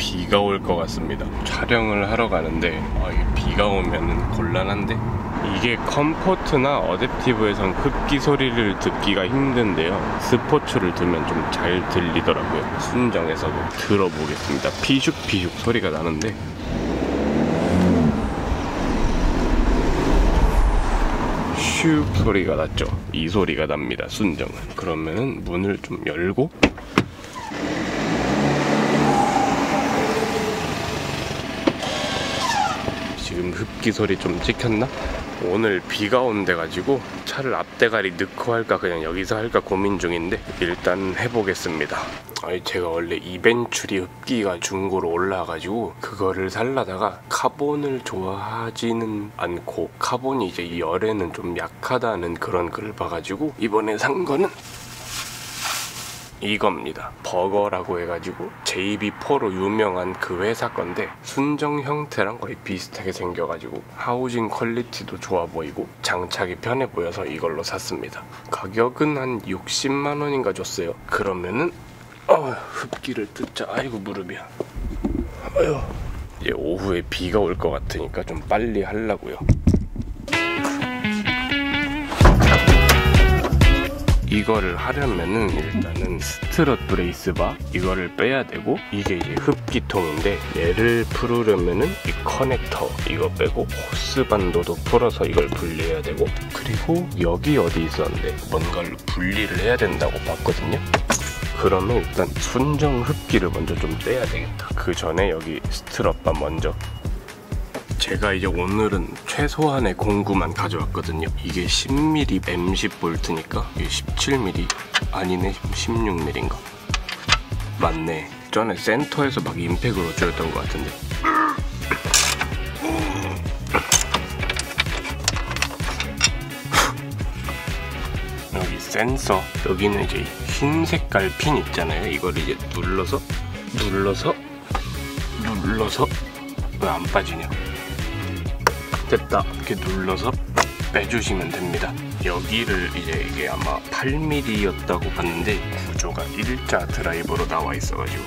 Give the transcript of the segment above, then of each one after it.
비가 올 것 같습니다. 촬영을 하러 가는데 이게 비가 오면 곤란한데, 이게 컴포트나 어댑티브에선 흡기 소리를 듣기가 힘든데요, 스포츠를 들면 좀 잘 들리더라고요. 순정에서도 들어보겠습니다. 피슉피슉 소리가 나는데, 슉 소리가 났죠. 이 소리가 납니다, 순정은. 그러면은 문을 좀 열고, 지금 흡기 소리 좀 찍혔나? 오늘 비가 온대 가지고 차를 앞대가리 넣고 할까 그냥 여기서 할까 고민 중인데, 일단 해보겠습니다. 제가 원래 이벤츄리 흡기가 중고로 올라와가지고 그거를 살라다가 카본을 좋아하지는 않고, 카본이 이제 이 열에는 좀 약하다는 그런 글을 봐가지고 이번에 산 거는 이겁니다. 버거라고 해가지고 JB4로 유명한 그 회사 건데, 순정 형태랑 거의 비슷하게 생겨가지고 하우징 퀄리티도 좋아 보이고 장착이 편해 보여서 이걸로 샀습니다. 가격은 한 60만 원인가 줬어요. 그러면은 흡기를 뜯자. 아이고 무릎이야. 이제 오후에 비가 올 것 같으니까 좀 빨리 하려고요. 이거를 하려면은 일단은 스트럿 브레이스바 이거를 빼야 되고, 이게 이제 흡기통인데 얘를 풀으려면은 이 커넥터 이거 빼고 호스반도도 풀어서 이걸 분리해야 되고, 그리고 여기 어디 있었는데 뭔가를 분리를 해야 된다고 봤거든요. 그러면 일단 순정 흡기를 먼저 좀 떼야 되겠다. 그 전에 여기 스트럿바 먼저. 제가 이제 오늘은 최소한의 공구만 가져왔거든요. 이게 10mm M10V니까 이게 17mm 아니네, 16mm인가? 맞네. 전에 센터에서 막 임팩으로 줄였던 것 같은데. 여기 센서, 여기는 이제 흰 색깔 핀 있잖아요. 이걸 이제 눌러서 왜 안 빠지냐? 됐다. 이렇게 눌러서 빼주시면 됩니다. 여기를 이제 이게 아마 8mm였다고 봤는데 구조가 일자 드라이버로 나와 있어가지고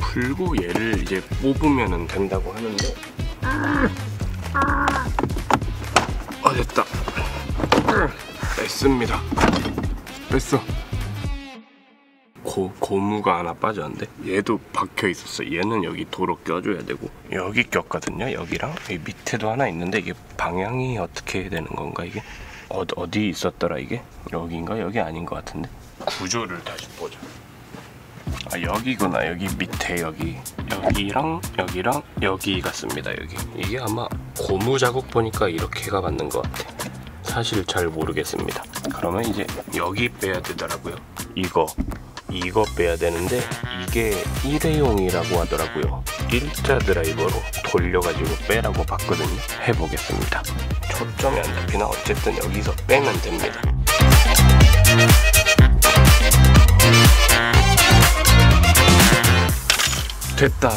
풀고 얘를 이제 뽑으면 된다고 하는데, 됐다. 뺐습니다. 뺐어. 고무가 하나 빠졌는데 얘도 박혀 있었어. 얘는 여기 도로 껴줘야 되고, 여기 꼈거든요. 여기랑 이 밑에도 하나 있는데 이게 방향이 어떻게 해야 되는 건가? 이게 어디 있었더라? 이게 여기인가? 여기 아닌 것 같은데. 구조를 다시 보자. 여기구나. 여기 밑에 여기랑 여기 같습니다. 여기 이게 아마 고무 자국 보니까 이렇게가 맞는 것 같아. 사실 잘 모르겠습니다. 그러면 이제 여기 빼야 되더라고요. 이거 빼야 되는데 이게 일회용이라고 하더라고요. 일자 드라이버로 돌려가지고 빼라고 봤거든요. 해보겠습니다. 초점이 안 잡히나? 어쨌든 여기서 빼면 됩니다. 됐다.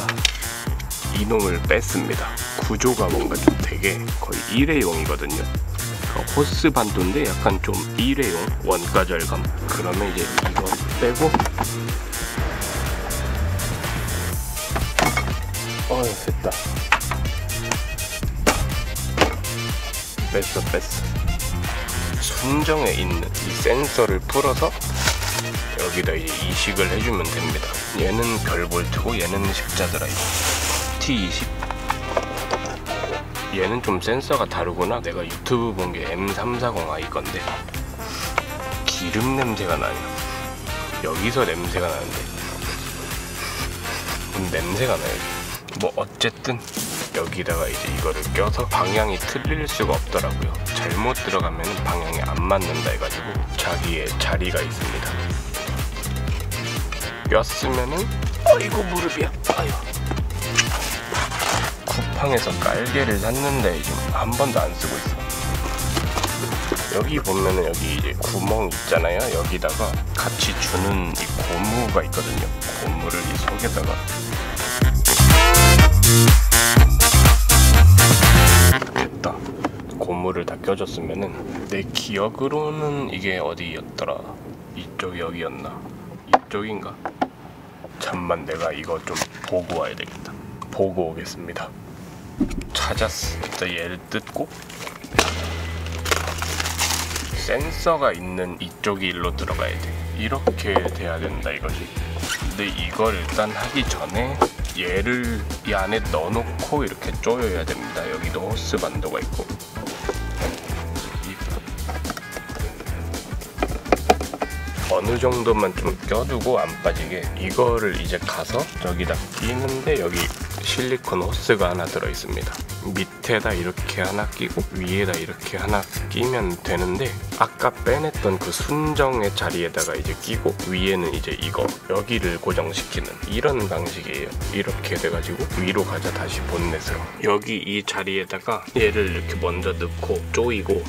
이놈을 뺐습니다. 구조가 뭔가 좀 되게 거의 일회용이거든요. 호스 반도인데 약간 좀 일회용 원가 절감. 그러면 이제 이거 빼고, 됐다. 뺐어. 순정에 있는 이 센서를 풀어서 여기다 이제 이식을 해주면 됩니다. 얘는 별볼트고 얘는 십자 드라이버 T20. 얘는 좀 센서가 다르구나. 내가 유튜브 본 게 M340i 건데 기름 냄새가 나냐? 여기서 냄새가 나는데 냄새가 나요. 뭐 어쨌든 여기다가 이제 이거를 껴서 방향이 틀릴 수가 없더라고요. 잘못 들어가면 방향이 안 맞는다 해가지고 자기의 자리가 있습니다. 꼈으면은 어이구 무릎이야. 아유. 쿠팡에서 깔개를 샀는데 지금 한 번도 안 쓰고 있어. 여기 보면은 여기 이제 구멍 있잖아요. 여기다가 같이 주는 이 고무가 있거든요. 고무를 이 속에다가 됐다. 고무를 다 껴줬으면은, 내 기억으로는 이게 어디였더라? 이쪽 여기였나? 이쪽인가? 잠만 내가 이거 좀 보고 와야 되겠다. 보고 오겠습니다. 찾았어. 일단 얘를 뜯고 센서가 있는 이쪽이 일로 들어가야 돼. 이렇게 돼야 된다 이거지. 근데 이걸 일단 하기 전에 얘를 이 안에 넣어놓고 이렇게 조여야 됩니다. 여기도 호스 반도가 있고. 어느 정도만 좀 껴두고 안 빠지게 이거를 이제 가서 저기다 끼는데 여기 실리콘 호스가 하나 들어있습니다. 밑에다 이렇게 하나 끼고 위에다 이렇게 하나 끼면 되는데 아까 빼냈던 그 순정의 자리에다가 이제 끼고 위에는 이제 이거 여기를 고정시키는 이런 방식이에요. 이렇게 돼가지고 위로 가자 다시 본넷으로 여기 이 자리에다가 얘를 이렇게 먼저 넣고 조이고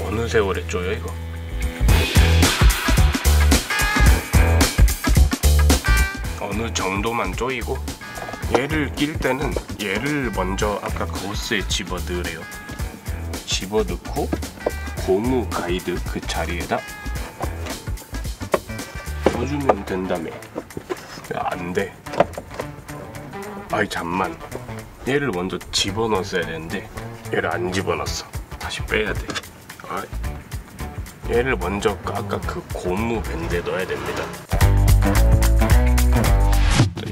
어느 세월에 조여 이거? 어느 정도만 조이고 얘를 낄 때는 얘를 먼저 아까 그 호스에 집어 넣으래요. 집어 넣고 고무 가이드 그 자리에다 넣어주면 된다며. 안 돼. 아이 잠만. 얘를 먼저 집어 넣었어야 되는데 얘를 안 집어 넣었어. 다시 빼야 돼. 얘를 먼저 아까 그 고무 밴드에 넣어야 됩니다.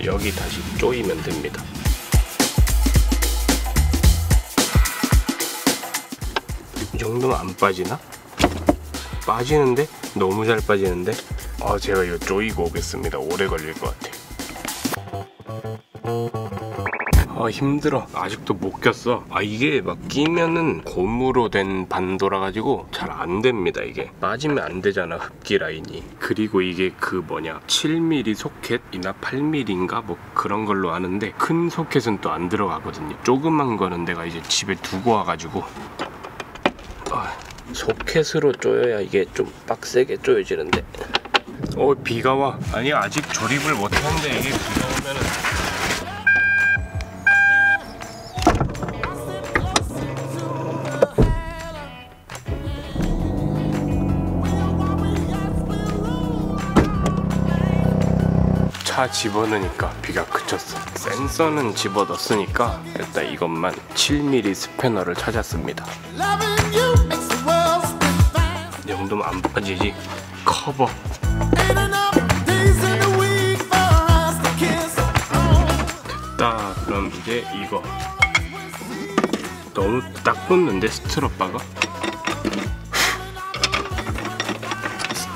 여기 다시 조이면 됩니다. 이 정도면 안 빠지나? 빠지는데? 너무 잘 빠지는데? 제가 이거 조이고 오겠습니다. 오래 걸릴 것 같아. 힘들어. 아직도 못 꼈어. 이게 막 끼면은 고무로 된 반도라 가지고 잘 안 됩니다. 이게 빠지면 안 되잖아, 흡기 라인이. 그리고 이게 그 7mm 소켓이나 8mm인가 뭐 그런 걸로 아는데 큰 소켓은 또 안 들어가거든요. 조그만 거는 내가 이제 집에 두고 와가지고 소켓으로 조여야 이게 좀 빡세게 조여지는데. 비가 와. 아니 아직 조립을 못 했는데 이게 비가 오면은 차 집어넣으니까 비가 그쳤어. 센서는 집어넣었으니까 일단 이것만 7mm 스패너를 찾았습니다. 이 정도면 안 빠지지. 커버 됐다. 그럼 이제 이거 너무 딱 붙는데 스트럿바가?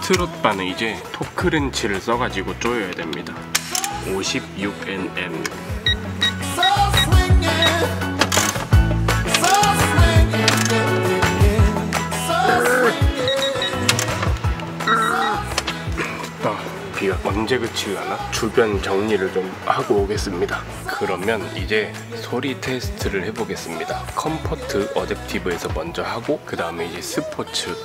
스트럿바는 이제 토크렌치를 써가지고 조여야 됩니다. 56mm. 비가 언제 그치려나? 주변 정리를 좀 하고 오겠습니다. 그러면 이제 소리 테스트를 해보겠습니다. 컴포트 어댑티브에서 먼저 하고 그 다음에 이제 스포츠.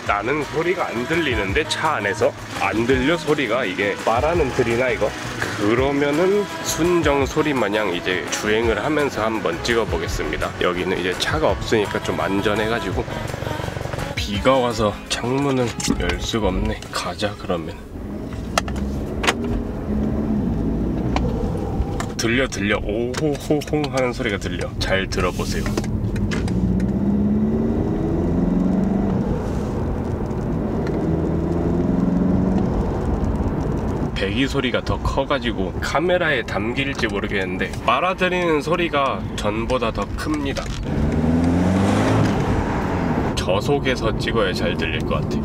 나는 소리가 안 들리는데 차 안에서 안 들려 소리가. 이게 말하는 들이나 이거? 그러면은 순정 소리 마냥 이제 주행을 하면서 한번 찍어 보겠습니다. 여기는 이제 차가 없으니까 좀 안전해가지고. 비가 와서 창문을 열 수가 없네. 가자 그러면. 들려 오호호홍 하는 소리가 들려. 잘 들어보세요. 배기 소리가 더 커가지고 카메라에 담길지 모르겠는데 빨아들이는 소리가 전보다 더 큽니다. 저속에서 찍어야 잘 들릴 것 같아.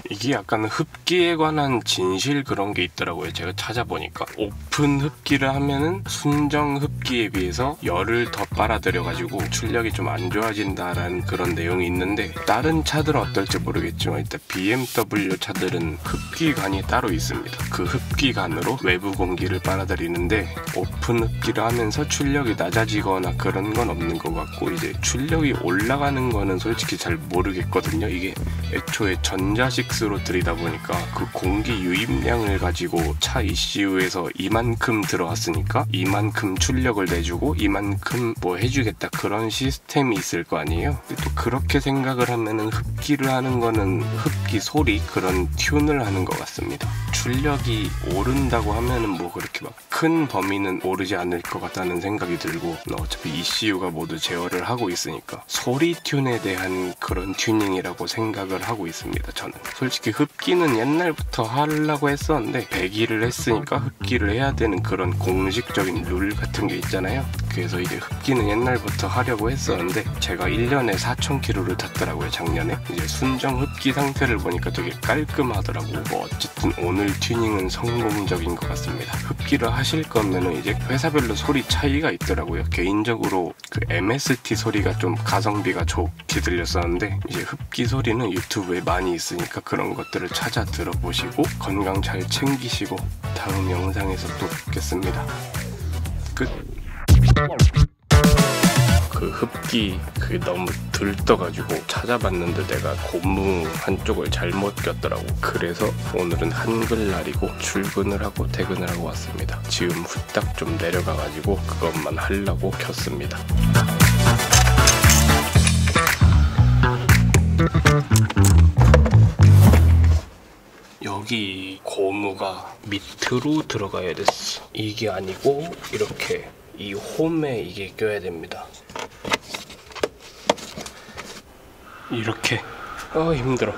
이게 이게 약간 흡기에 관한 진실 그런 게 있더라고요. 제가 찾아보니까 오픈 흡기를 하면은 순정 흡기에 비해서 열을 더 빨아들여 가지고 출력이 좀 안 좋아진다라는 그런 내용이 있는데, 다른 차들은 어떨지 모르겠지만 일단 BMW 차들은 흡기관이 따로 있습니다. 그 흡기관으로 외부 공기를 빨아들이는데, 오픈 흡기를 하면서 출력이 낮아지거나 그런 건 없는 것 같고, 이제 출력이 올라가는 거는 솔직히 잘 모르겠거든요. 이게 애초에 전자식스로 들이다 보니까 그 공기 유입량을 가지고 차 ECU에서 이만큼 들어왔으니까 이만큼 출력을 내주고 이만큼 뭐 해주겠다, 그런 시스템이 있을 거 아니에요. 근데 또 그렇게 생각을 하면은 흡기를 하는 거는 흡기 소리, 그런 튠을 하는 것 같습니다. 출력이 오른다고 하면은 뭐 그렇게 막 큰 범위는 오르지 않을 것 같다는 생각이 들고, 어차피 ECU가 모두 제어를 하고 있으니까 소리 튠에 대한 그런 튜닝이라고 생각을 하고 있습니다. 저는 솔직히 흡기는 옛날부터 하려고 했었는데, 배기를 했으니까 흡기를 해야 되는 그런 공식적인 룰 같은 게 있잖아요. 그래서 이제 흡기는 옛날부터 하려고 했었는데, 제가 1년에 4,000km를 탔더라고요, 작년에. 이제 순정 흡기 상태를 보니까 되게 깔끔하더라고. 뭐 어쨌든 오늘 튜닝은 성공적인 것 같습니다. 흡기를 하실 거면은 이제 회사별로 소리 차이가 있더라고요. 개인적으로 그 MST 소리가 좀 가성비가 좋게 들렸었는데, 이제 흡기 소리는 유튜브에 많이 있으니까 그런 것들을 찾아 들어보시고 건강 잘 챙기시고 다음 영상에서 또 뵙겠습니다. 끝. 그 흡기 그게 너무 들떠가지고 찾아봤는데 내가 고무 한쪽을 잘못 꼈더라고. 그래서 오늘은 한글날이고 출근을 하고 퇴근을 하고 왔습니다. 지금 후딱 좀 내려가가지고 그것만 하려고 켰습니다. 여기 고무가 밑으로 들어가야 됐어. 이게 아니고 이렇게 이 홈에 이게 껴야 됩니다. 이렇게. 힘들어.